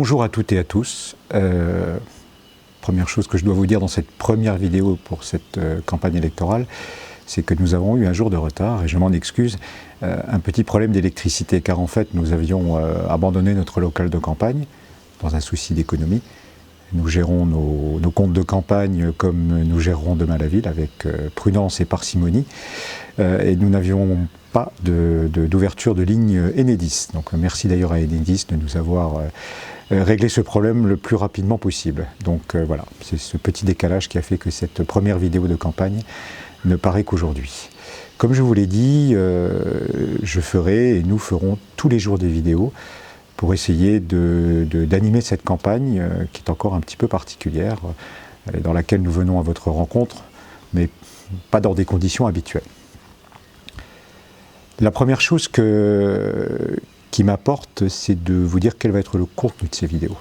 Bonjour à toutes et à tous. Première chose que je dois vous dire dans cette première vidéo pour cette campagne électorale, c'est que nous avons eu un jour de retard et je m'en excuse, un petit problème d'électricité car en fait nous avions abandonné notre local de campagne dans un souci d'économie. Nous gérons nos comptes de campagne comme nous gérerons demain la ville avec prudence et parcimonie et nous n'avions pas d'ouverture de ligne Enedis. Donc merci d'ailleurs à Enedis de nous avoir réglé ce problème le plus rapidement possible. Donc voilà, c'est ce petit décalage qui a fait que cette première vidéo de campagne ne paraît qu'aujourd'hui. Comme je vous l'ai dit, je ferai et nous ferons tous les jours des vidéos pour essayer d'animer cette campagne qui est encore un petit peu particulière, dans laquelle nous venons à votre rencontre, mais pas dans des conditions habituelles. La première chose qui m'apporte, c'est de vous dire quel va être le contenu de ces vidéos.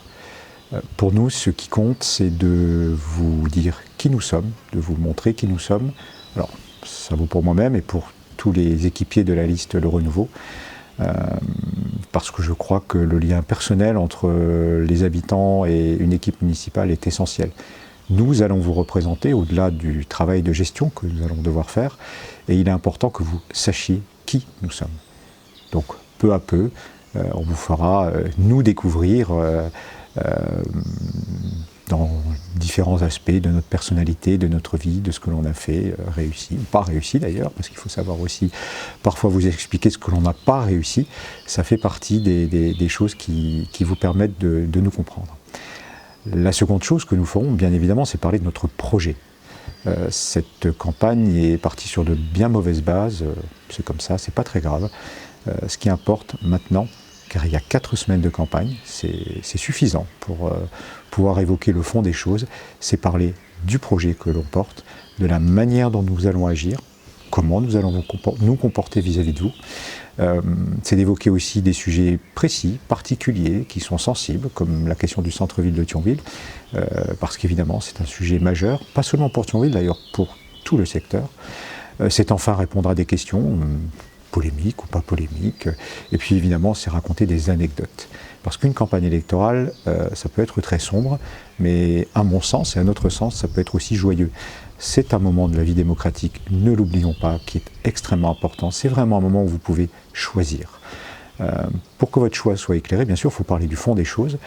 Pour nous, ce qui compte, c'est de vous dire qui nous sommes, de vous montrer qui nous sommes. Alors, ça vaut pour moi-même et pour tous les équipiers de la liste Le Renouveau, parce que je crois que le lien personnel entre les habitants et une équipe municipale est essentiel. Nous allons vous représenter au-delà du travail de gestion que nous allons devoir faire, et il est important que vous sachiez qui nous sommes. Donc, peu à peu, on vous fera nous découvrir dans différents aspects de notre personnalité, de notre vie, de ce que l'on a fait, réussi, ou pas réussi d'ailleurs, parce qu'il faut savoir aussi parfois vous expliquer ce que l'on n'a pas réussi. Ça fait partie des choses qui vous permettent de nous comprendre. La seconde chose que nous ferons, bien évidemment, c'est parler de notre projet. Cette campagne est partie sur de bien mauvaises bases, c'est comme ça, c'est pas très grave. Ce qui importe maintenant, car il y a 4 semaines de campagne, c'est suffisant pour pouvoir évoquer le fond des choses, c'est parler du projet que l'on porte, de la manière dont nous allons agir, comment nous allons nous comporter vis-à-vis de vous. C'est d'évoquer aussi des sujets précis, particuliers, qui sont sensibles, comme la question du centre-ville de Thionville, parce qu'évidemment c'est un sujet majeur, pas seulement pour Thionville d'ailleurs, pour tout le secteur. C'est enfin répondre à des questions, polémiques ou pas polémiques, et puis évidemment c'est raconter des anecdotes. Parce qu'une campagne électorale, ça peut être très sombre, mais à mon sens et à notre sens, ça peut être aussi joyeux. C'est un moment de la vie démocratique, ne l'oublions pas, qui est extrêmement important. C'est vraiment un moment où vous pouvez choisir. Pour que votre choix soit éclairé, bien sûr, il faut parler du fond des choses,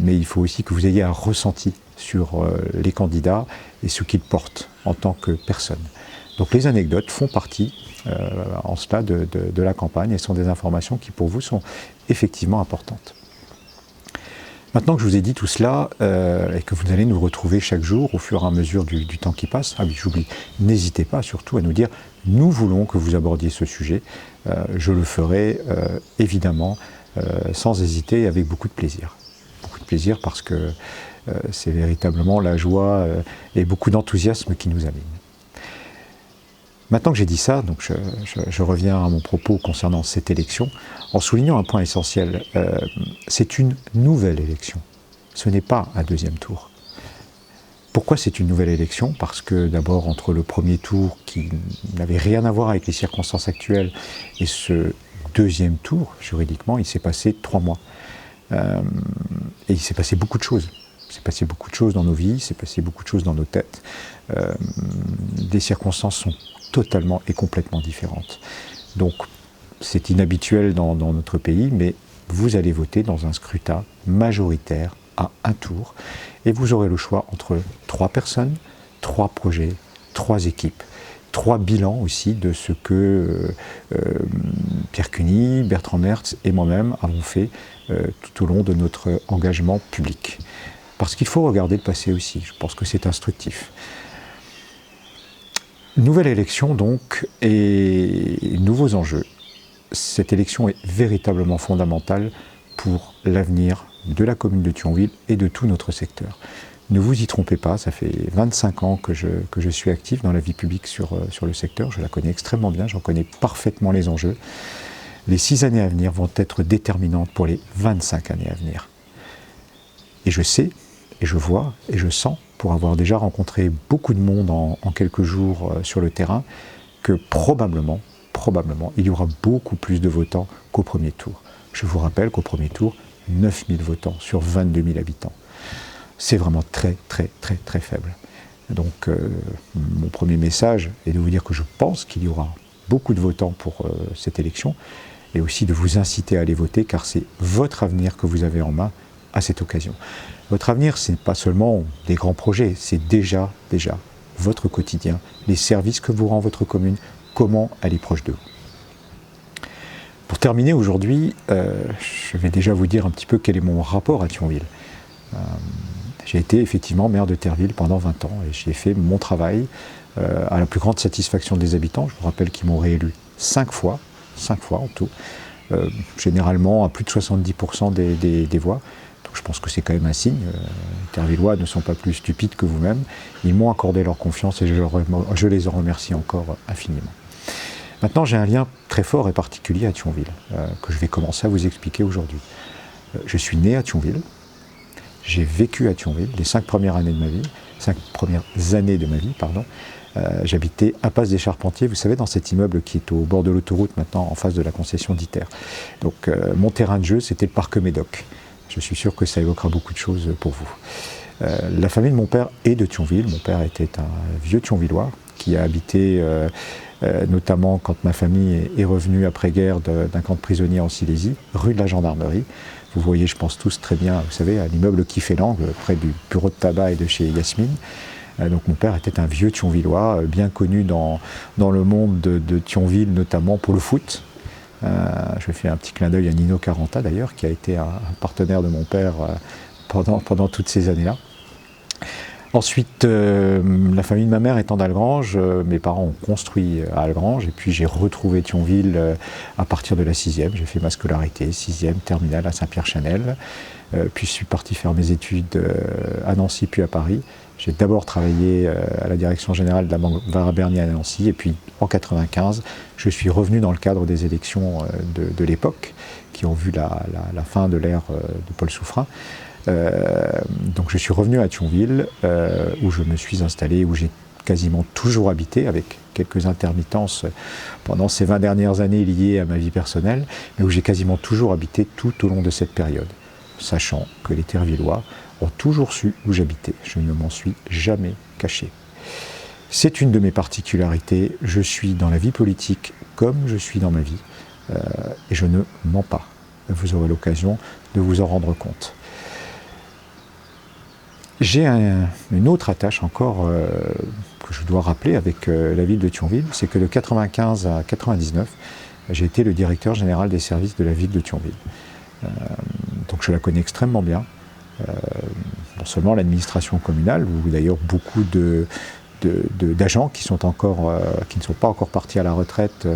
mais il faut aussi que vous ayez un ressenti sur les candidats et ce qu'ils portent en tant que personne. Donc les anecdotes font partie en cela de la campagne et sont des informations qui pour vous sont effectivement importantes. Maintenant que je vous ai dit tout cela et que vous allez nous retrouver chaque jour au fur et à mesure du temps qui passe, ah oui j'oublie, n'hésitez pas surtout à nous dire nous voulons que vous abordiez ce sujet, je le ferai évidemment sans hésiter et avec beaucoup de plaisir. Beaucoup de plaisir parce que c'est véritablement la joie et beaucoup d'enthousiasme qui nous anime. Maintenant que j'ai dit ça, donc je reviens à mon propos concernant cette élection, en soulignant un point essentiel. C'est une nouvelle élection, ce n'est pas un deuxième tour. Pourquoi c'est une nouvelle élection? Parce que d'abord, entre le premier tour, qui n'avait rien à voir avec les circonstances actuelles, et ce deuxième tour, juridiquement, il s'est passé 3 mois. Et il s'est passé beaucoup de choses. Il s'est passé beaucoup de choses dans nos vies, il s'est passé beaucoup de choses dans nos têtes. Les circonstances sont totalement et complètement différentes. Donc c'est inhabituel dans notre pays, mais vous allez voter dans un scrutin majoritaire à un tour et vous aurez le choix entre 3 personnes, 3 projets, 3 équipes, 3 bilans aussi de ce que Pierre Cuny, Bertrand Mertz et moi-même avons fait tout au long de notre engagement public. Parce qu'il faut regarder le passé aussi, je pense que c'est instructif. Nouvelle élection donc, et nouveaux enjeux. Cette élection est véritablement fondamentale pour l'avenir de la commune de Thionville et de tout notre secteur. Ne vous y trompez pas, ça fait 25 ans que je suis actif dans la vie publique sur le secteur, je la connais extrêmement bien, j'en connais parfaitement les enjeux. Les 6 années à venir vont être déterminantes pour les 25 années à venir. Et je sais, et je vois, et je sens, pour avoir déjà rencontré beaucoup de monde en quelques jours sur le terrain, que probablement, il y aura beaucoup plus de votants qu'au premier tour. Je vous rappelle qu'au premier tour, 9000 votants sur 22 000 habitants. C'est vraiment très faible. Donc mon premier message est de vous dire que je pense qu'il y aura beaucoup de votants pour cette élection, et aussi de vous inciter à aller voter, car c'est votre avenir que vous avez en main à cette occasion. Votre avenir, ce n'est pas seulement des grands projets, c'est déjà votre quotidien, les services que vous rend votre commune, comment elle est proche de vous. Pour terminer aujourd'hui, je vais déjà vous dire un petit peu quel est mon rapport à Thionville. J'ai été effectivement maire de Terreville pendant 20 ans et j'ai fait mon travail à la plus grande satisfaction des habitants. Je vous rappelle qu'ils m'ont réélu 5 fois en tout, généralement à plus de 70% des voix. Donc je pense que c'est quand même un signe. Les Terrevillois ne sont pas plus stupides que vous-même. Ils m'ont accordé leur confiance et je les en remercie encore infiniment. Maintenant, j'ai un lien très fort et particulier à Thionville, que je vais commencer à vous expliquer aujourd'hui. Je suis né à Thionville, j'ai vécu à Thionville les 5 premières années de ma vie, j'habitais Impasse des Charpentiers, vous savez, dans cet immeuble qui est au bord de l'autoroute maintenant, en face de la concession d'ITER. Donc mon terrain de jeu, c'était le parc Médoc. Je suis sûr que ça évoquera beaucoup de choses pour vous. La famille de mon père est de Thionville. Mon père était un vieux Thionvillois qui a habité, notamment quand ma famille est revenue après-guerre d'un camp de prisonniers en Silésie, rue de la Gendarmerie. Vous voyez, je pense tous très bien, vous savez, à l'immeuble qui fait l'angle, près du bureau de tabac et de chez Yasmine. Donc mon père était un vieux Thionvillois, bien connu dans le monde de Thionville, notamment pour le foot. Je fais un petit clin d'œil à Nino Caranta d'ailleurs, qui a été un partenaire de mon père pendant toutes ces années-là. Ensuite, la famille de ma mère étant d'Algrange, mes parents ont construit à Algrange et puis j'ai retrouvé Thionville à partir de la 6e. J'ai fait ma scolarité, 6e, terminale à Saint-Pierre-Chanel. Puis je suis parti faire mes études à Nancy puis à Paris. J'ai d'abord travaillé à la direction générale de la Banque Vara-Bernier à Nancy et puis en 1995, je suis revenu dans le cadre des élections de l'époque qui ont vu la fin de l'ère de Paul Souffrin. Donc je suis revenu à Thionville où je me suis installé, où j'ai quasiment toujours habité avec quelques intermittences pendant ces 20 dernières années liées à ma vie personnelle, mais où j'ai quasiment toujours habité tout au long de cette période, sachant que les Terrevillois ont toujours su où j'habitais. Je ne m'en suis jamais caché. C'est une de mes particularités. Je suis dans la vie politique comme je suis dans ma vie et je ne mens pas. Vous aurez l'occasion de vous en rendre compte. J'ai une autre attache encore que je dois rappeler avec la ville de Thionville, c'est que de 1995 à 1999, j'ai été le directeur général des services de la ville de Thionville. Donc je la connais extrêmement bien. Non seulement l'administration communale, où d'ailleurs beaucoup d'agents qui ne sont pas encore partis à la retraite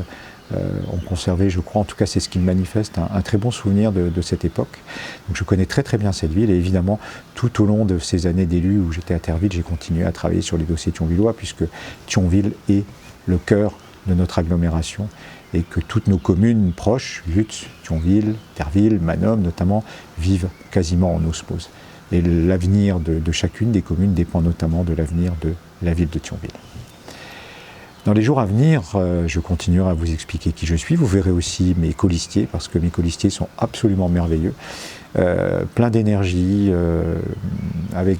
ont conservé, je crois, en tout cas c'est ce qu'ils manifestent, un très bon souvenir de cette époque. Donc je connais très bien cette ville et évidemment tout au long de ces années d'élu où j'étais à Terreville, j'ai continué à travailler sur les dossiers thionvillois puisque Thionville est le cœur de notre agglomération et que toutes nos communes proches, Lutz, Thionville, Terreville, Manom notamment, vivent quasiment en osmose. Et l'avenir de chacune des communes dépend notamment de l'avenir de la ville de Thionville. Dans les jours à venir, je continuerai à vous expliquer qui je suis. Vous verrez aussi mes colistiers, parce que mes colistiers sont absolument merveilleux. Plein d'énergie, avec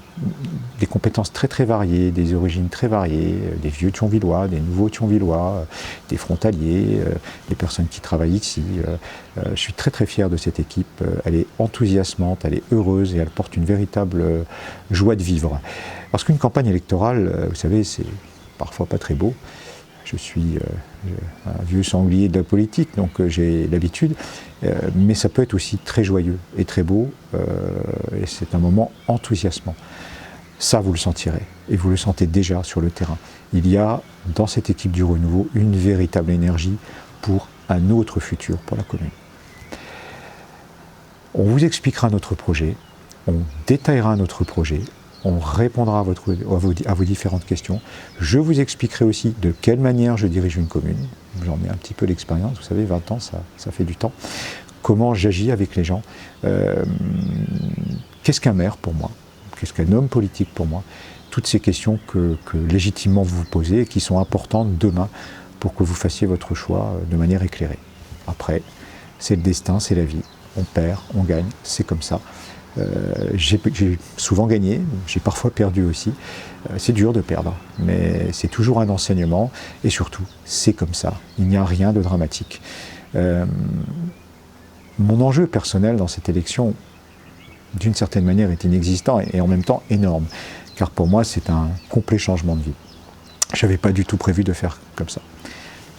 des compétences très variées, des origines très variées, des vieux Thionvillois, des nouveaux Thionvillois, des frontaliers, des personnes qui travaillent ici. Je suis très fier de cette équipe. Elle est enthousiasmante, elle est heureuse et elle porte une véritable joie de vivre. Parce qu'une campagne électorale, vous savez, c'est parfois pas très beau. Je suis un vieux sanglier de la politique, donc j'ai l'habitude, mais ça peut être aussi très joyeux et très beau, et c'est un moment enthousiasmant. Ça, vous le sentirez, et vous le sentez déjà sur le terrain. Il y a, dans cette équipe du renouveau, une véritable énergie pour un autre futur pour la commune. On vous expliquera notre projet, on détaillera notre projet, on répondra à vos différentes questions. Je vous expliquerai aussi de quelle manière je dirige une commune. J'en ai un petit peu l'expérience, vous savez, 20 ans, ça fait du temps. Comment j'agis avec les gens. Qu'est-ce qu'un maire pour moi? Qu'est-ce qu'un homme politique pour moi? Toutes ces questions que légitimement vous vous posez et qui sont importantes demain pour que vous fassiez votre choix de manière éclairée. Après, c'est le destin, c'est la vie. on perd, on gagne, c'est comme ça. J'ai souvent gagné, j'ai parfois perdu aussi. C'est dur de perdre, mais c'est toujours un enseignement, et surtout, c'est comme ça. Il n'y a rien de dramatique. Mon enjeu personnel dans cette élection, d'une certaine manière, est inexistant et en même temps énorme, car pour moi, c'est un complet changement de vie. Je n'avais pas du tout prévu de faire comme ça.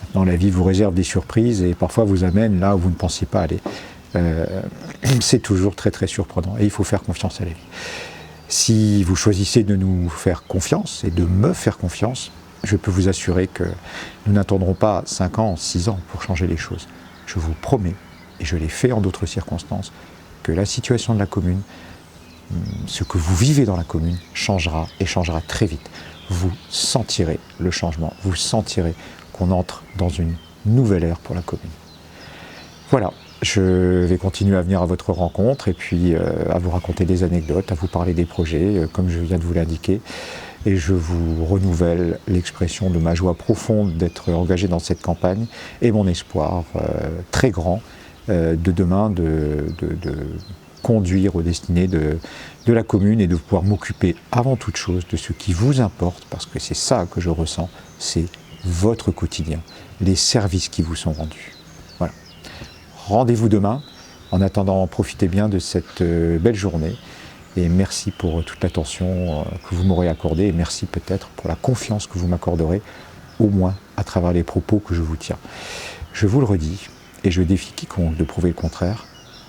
Maintenant, la vie vous réserve des surprises et parfois vous amène là où vous ne pensiez pas aller. C'est toujours très très surprenant et il faut faire confiance à la vie. Si vous choisissez de nous faire confiance et de me faire confiance, je peux vous assurer que nous n'attendrons pas 5 ans, 6 ans pour changer les choses. Je vous promets, et je l'ai fait en d'autres circonstances, que la situation de la commune, ce que vous vivez dans la commune, changera et changera très vite. Vous sentirez le changement, vous sentirez qu'on entre dans une nouvelle ère pour la commune. Voilà. Je vais continuer à venir à votre rencontre et puis à vous raconter des anecdotes, à vous parler des projets, comme je viens de vous l'indiquer. Et je vous renouvelle l'expression de ma joie profonde d'être engagé dans cette campagne et mon espoir très grand de demain de conduire aux destinées de la commune et de pouvoir m'occuper avant toute chose de ce qui vous importe, parce que c'est ça que je ressens, c'est votre quotidien, les services qui vous sont rendus. Voilà. Rendez-vous demain. En attendant, profitez bien de cette belle journée. Et merci pour toute l'attention que vous m'aurez accordée. Et merci peut-être pour la confiance que vous m'accorderez, au moins à travers les propos que je vous tiens. Je vous le redis, et je défie quiconque de prouver le contraire.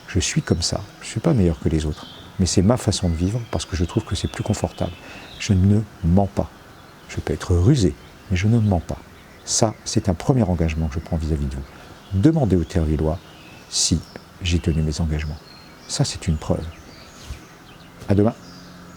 Je suis comme ça. Je ne suis pas meilleur que les autres. Mais c'est ma façon de vivre parce que je trouve que c'est plus confortable. Je ne mens pas. Je peux être rusé, mais je ne mens pas. Ça, c'est un premier engagement que je prends vis-à-vis de vous. Demandez aux Thervillois si j'ai tenu mes engagements. Ça, c'est une preuve. À demain.